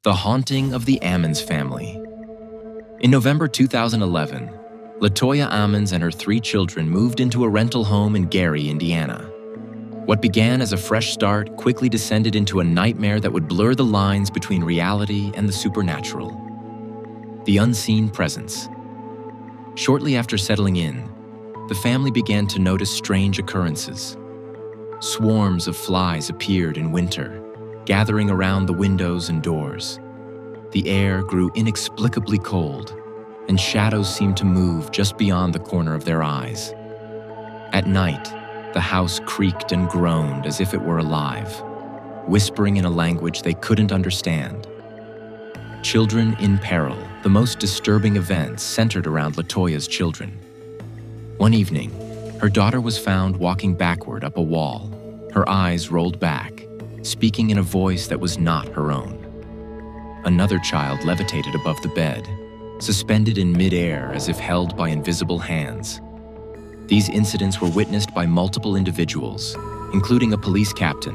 The haunting of the Ammons family. In November 2011, LaToya Ammons and her 3 children moved into a rental home in Gary, Indiana. What began as a fresh start quickly descended into a nightmare that would blur the lines between reality and the supernatural. The unseen presence. Shortly after settling in, the family began to notice strange occurrences. Swarms of flies appeared in winter, gathering around the windows and doors. The air grew inexplicably cold, and shadows seemed to move just beyond the corner of their eyes. At night, the house creaked and groaned as if it were alive, whispering in a language they couldn't understand. Children in peril, the most disturbing events centered around LaToya's children. One evening, her daughter was found walking backward up a wall, her eyes rolled back, speaking in a voice that was not her own. Another child levitated above the bed, suspended in midair as if held by invisible hands. These incidents were witnessed by multiple individuals, including a police captain,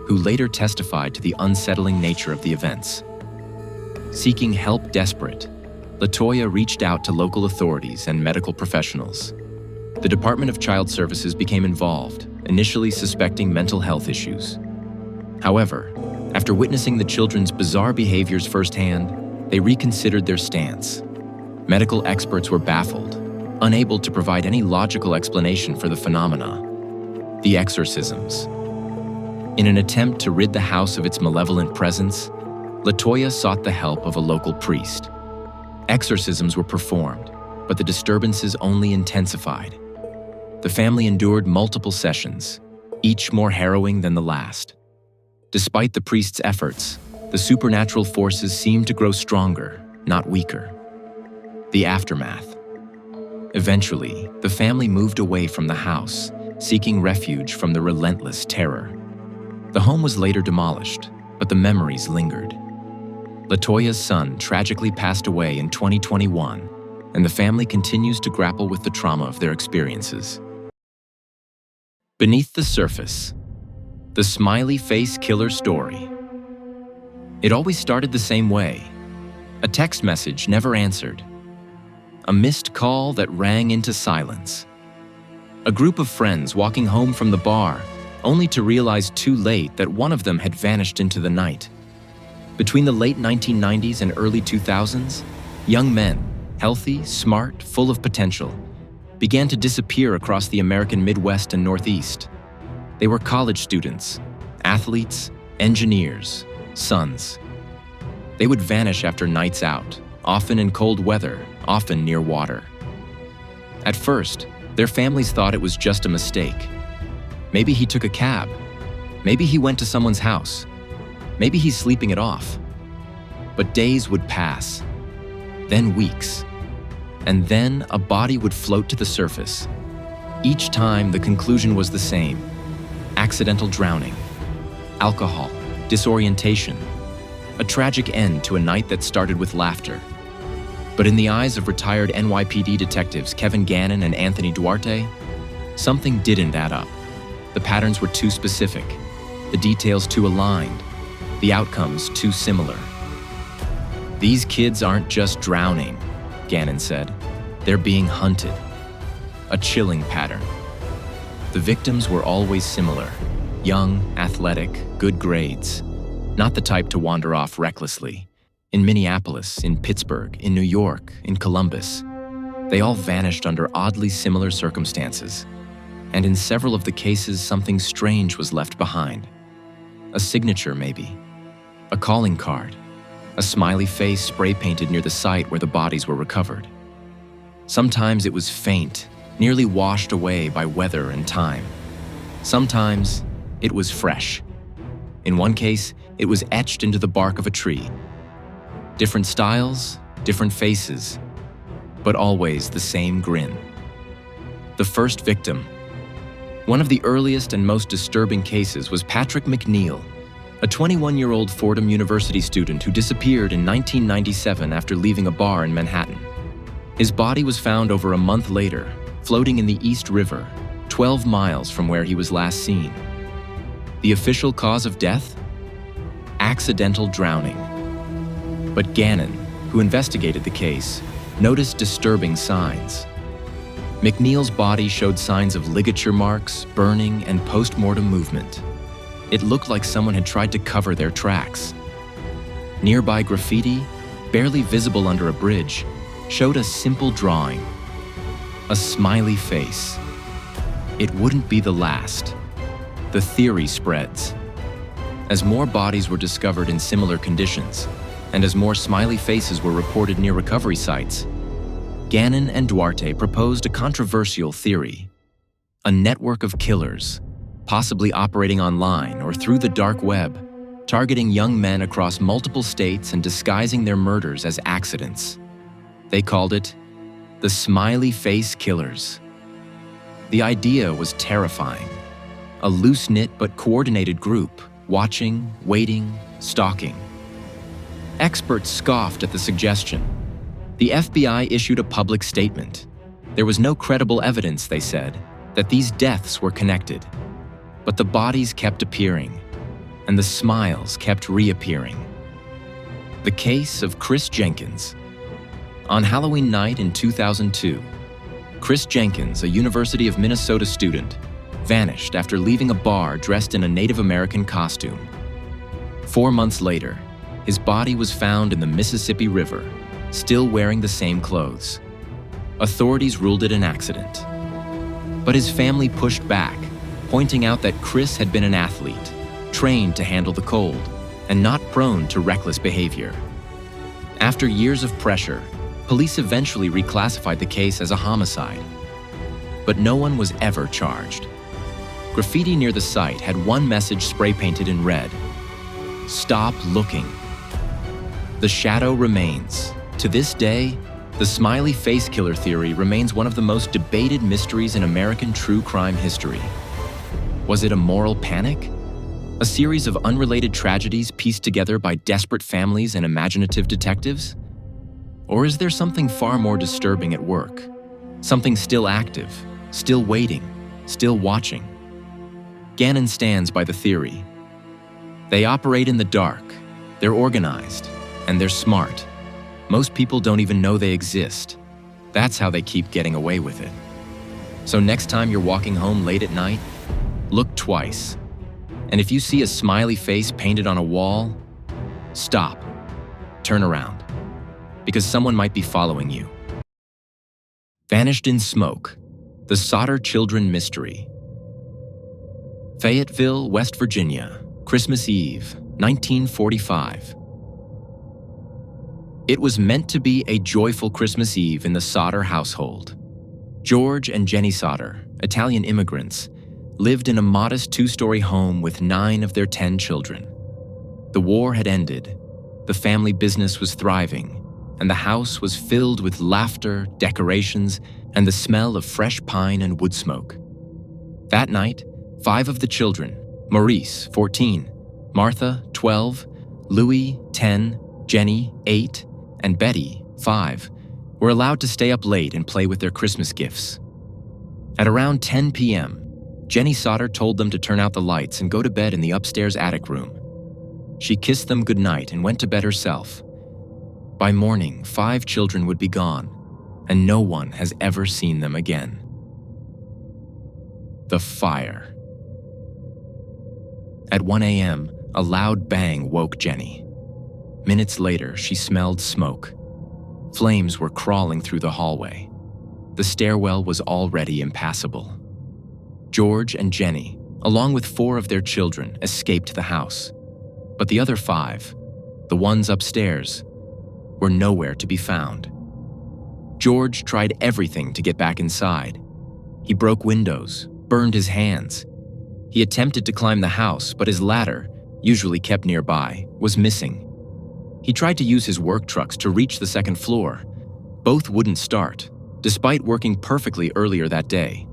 who later testified to the unsettling nature of the events. Seeking help desperate, LaToya reached out to local authorities and medical professionals. The Department of Child Services became involved, initially suspecting mental health issues. However, after witnessing the children's bizarre behaviors firsthand, they reconsidered their stance. Medical experts were baffled, unable to provide any logical explanation for the phenomena. The exorcisms. In an attempt to rid the house of its malevolent presence, LaToya sought the help of a local priest. Exorcisms were performed, but the disturbances only intensified. The family endured multiple sessions, each more harrowing than the last. Despite the priest's efforts, the supernatural forces seemed to grow stronger, not weaker. The aftermath. Eventually, the family moved away from the house, seeking refuge from the relentless terror. The home was later demolished, but the memories lingered. LaToya's son tragically passed away in 2021, and the family continues to grapple with the trauma of their experiences. Beneath the surface. The smiley face killer story. It always started the same way. A text message never answered. A missed call that rang into silence. A group of friends walking home from the bar, only to realize too late that one of them had vanished into the night. Between the late 1990s and early 2000s, young men, healthy, smart, full of potential, began to disappear across the American Midwest and Northeast. They were college students, athletes, engineers, sons. They would vanish after nights out, often in cold weather, often near water. At first, their families thought it was just a mistake. Maybe he took a cab. Maybe he went to someone's house. Maybe he's sleeping it off. But days would pass, then weeks, and then a body would float to the surface. Each time, the conclusion was the same: accidental drowning, alcohol, disorientation, a tragic end to a night that started with laughter. But in the eyes of retired NYPD detectives Kevin Gannon and Anthony Duarte, something didn't add up. The patterns were too specific, the details too aligned, the outcomes too similar. "These kids aren't just drowning," Gannon said. "They're being hunted." A chilling pattern. The victims were always similar: young, athletic, good grades. Not the type to wander off recklessly. In Minneapolis, in Pittsburgh, in New York, in Columbus, they all vanished under oddly similar circumstances. And in several of the cases, something strange was left behind. A signature, maybe. A calling card. A smiley face spray-painted near the site where the bodies were recovered. Sometimes it was faint, nearly washed away by weather and time. Sometimes it was fresh. In one case, it was etched into the bark of a tree. Different styles, different faces, but always the same grin. The first victim. One of the earliest and most disturbing cases was Patrick McNeil, a 21-year-old Fordham University student who disappeared in 1997 after leaving a bar in Manhattan. His body was found over a month later, floating in the East River, 12 miles from where he was last seen. The official cause of death? Accidental drowning. But Gannon, who investigated the case, noticed disturbing signs. McNeil's body showed signs of ligature marks, burning, and post-mortem movement. It looked like someone had tried to cover their tracks. Nearby graffiti, barely visible under a bridge, showed a simple drawing: a smiley face. It wouldn't be the last. The theory spreads. As more bodies were discovered in similar conditions, and as more smiley faces were reported near recovery sites, Gannon and Duarte proposed a controversial theory: a network of killers, possibly operating online or through the dark web, targeting young men across multiple states and disguising their murders as accidents. They called it the Smiley Face Killers. The idea was terrifying: a loose-knit but coordinated group, watching, waiting, stalking. Experts scoffed at the suggestion. The FBI issued a public statement. There was no credible evidence, they said, that these deaths were connected. But the bodies kept appearing, and the smiles kept reappearing. The case of Chris Jenkins. On Halloween night in 2002, Chris Jenkins, a University of Minnesota student, vanished after leaving a bar dressed in a Native American costume. 4 months later, his body was found in the Mississippi River, still wearing the same clothes. Authorities ruled it an accident. But his family pushed back, pointing out that Chris had been an athlete, trained to handle the cold, and not prone to reckless behavior. After years of pressure, police eventually reclassified the case as a homicide. But no one was ever charged. Graffiti near the site had one message spray-painted in red: "Stop looking." The shadow remains. To this day, the smiley face killer theory remains one of the most debated mysteries in American true crime history. Was it a moral panic? A series of unrelated tragedies pieced together by desperate families and imaginative detectives? Or is there something far more disturbing at work? Something still active, still waiting, still watching? Gannon stands by the theory. They operate in the dark, they're organized, and they're smart. Most people don't even know they exist. That's how they keep getting away with it. So next time you're walking home late at night, look twice. And if you see a smiley face painted on a wall, stop, turn around, because someone might be following you. Vanished in Smoke, the Sodder Children Mystery. Fayetteville, West Virginia, Christmas Eve, 1945. It was meant to be a joyful Christmas Eve in the Sodder household. George and Jenny Sodder, Italian immigrants, lived in a modest 2-story home with 9 of their 10 children. The war had ended, the family business was thriving, and the house was filled with laughter, decorations, and the smell of fresh pine and wood smoke. That night, 5 of the children, Maurice, 14, Martha, 12, Louis, 10, Jenny, 8, and Betty, 5, were allowed to stay up late and play with their Christmas gifts. At around 10 p.m., Jenny Sodder told them to turn out the lights and go to bed in the upstairs attic room. She kissed them goodnight and went to bed herself. By morning, 5 children would be gone, and no one has ever seen them again. The fire. At 1 a.m., a loud bang woke Jenny. Minutes later, she smelled smoke. Flames were crawling through the hallway. The stairwell was already impassable. George and Jenny, along with 4 of their children, escaped the house. But the other 5, the ones upstairs, were nowhere to be found. George tried everything to get back inside. He broke windows, burned his hands. He attempted to climb the house, but his ladder, usually kept nearby, was missing. He tried to use his work trucks to reach the 2nd floor. Both wouldn't start, despite working perfectly earlier that day.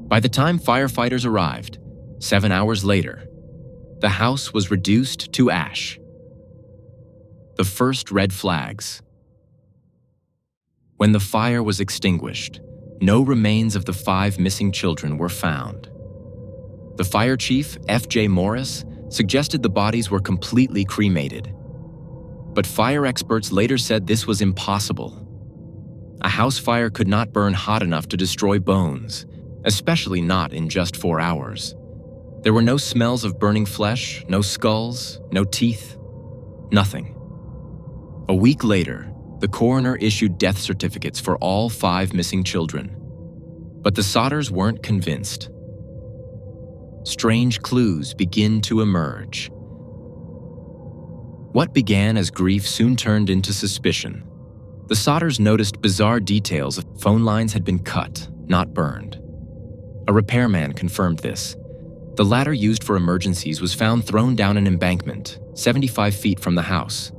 By the time firefighters arrived, 7 hours later, the house was reduced to ash. The first red flags. When the fire was extinguished, no remains of the 5 missing children were found. The fire chief, F.J. Morris, suggested the bodies were completely cremated. But fire experts later said this was impossible. A house fire could not burn hot enough to destroy bones, especially not in just 4 hours. There were no smells of burning flesh, no skulls, no teeth, nothing. A week later, the coroner issued death certificates for all 5 missing children. But the Sodders weren't convinced. Strange clues begin to emerge. What began as grief soon turned into suspicion. The Sodders noticed bizarre details. Phone lines had been cut, not burned. A repairman confirmed this. The ladder used for emergencies was found thrown down an embankment, 75 feet from the house.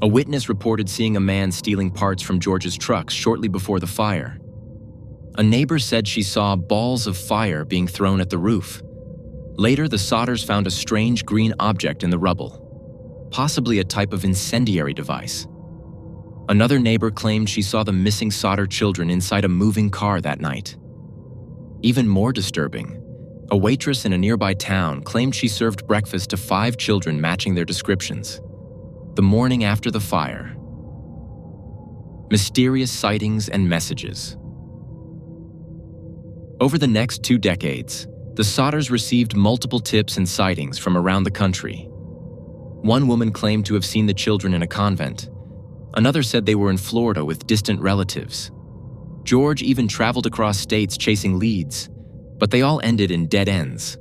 A witness reported seeing a man stealing parts from George's trucks shortly before the fire. A neighbor said she saw balls of fire being thrown at the roof. Later, the Sodders found a strange green object in the rubble, possibly a type of incendiary device. Another neighbor claimed she saw the missing Sodder children inside a moving car that night. Even more disturbing, a waitress in a nearby town claimed she served breakfast to 5 children matching their descriptions. The morning after the fire. Mysterious sightings and messages. Over the next 2 decades, the Sodders received multiple tips and sightings from around the country. One woman claimed to have seen the children in a convent. Another said they were in Florida with distant relatives. George even traveled across states chasing leads, but they all ended in dead ends.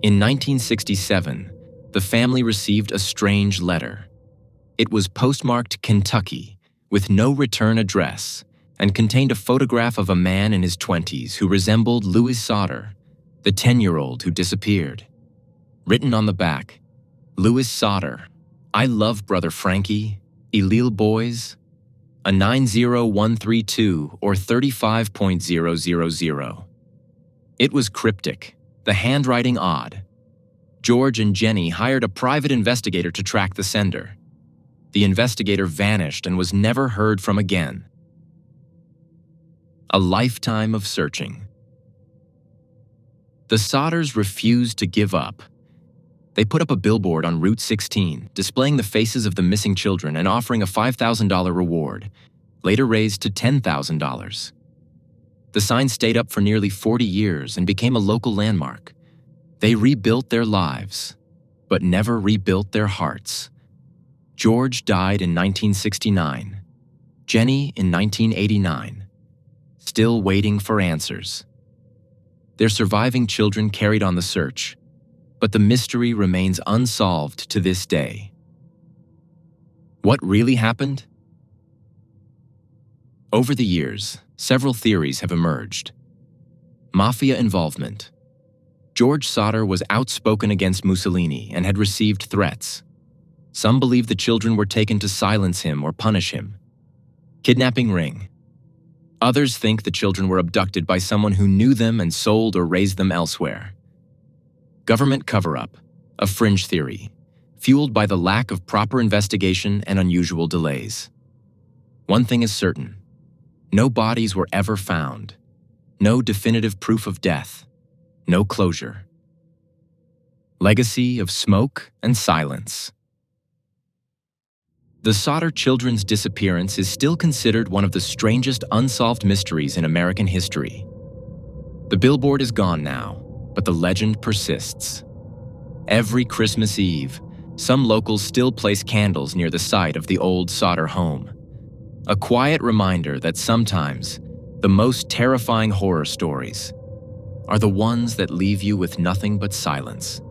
In 1967, the family received a strange letter. It was postmarked Kentucky, with no return address, and contained a photograph of a man in his 20s who resembled Louis Sodder, the 10-year-old who disappeared. Written on the back, Louis Sodder, I love brother Frankie, Elil boys, a 90132 or 35.000. It was cryptic, the handwriting odd. George and Jenny hired a private investigator to track the sender. The investigator vanished and was never heard from again. A lifetime of searching. The Sodders refused to give up. They put up a billboard on Route 16, displaying the faces of the missing children and offering a $5,000 reward, later raised to $10,000. The sign stayed up for nearly 40 years and became a local landmark. They rebuilt their lives, but never rebuilt their hearts. George died in 1969, Jenny in 1989, still waiting for answers. Their surviving children carried on the search, but the mystery remains unsolved to this day. What really happened? Over the years, several theories have emerged. Mafia involvement. George Sodder was outspoken against Mussolini and had received threats. Some believe the children were taken to silence him or punish him. Kidnapping ring. Others think the children were abducted by someone who knew them and sold or raised them elsewhere. Government cover-up, a fringe theory, fueled by the lack of proper investigation and unusual delays. One thing is certain. No bodies were ever found. No definitive proof of death. No closure. Legacy of smoke and silence. The Sodder children's disappearance is still considered one of the strangest unsolved mysteries in American history. The billboard is gone now, but the legend persists. Every Christmas Eve, some locals still place candles near the site of the old Sodder home. A quiet reminder that sometimes the most terrifying horror stories are the ones that leave you with nothing but silence.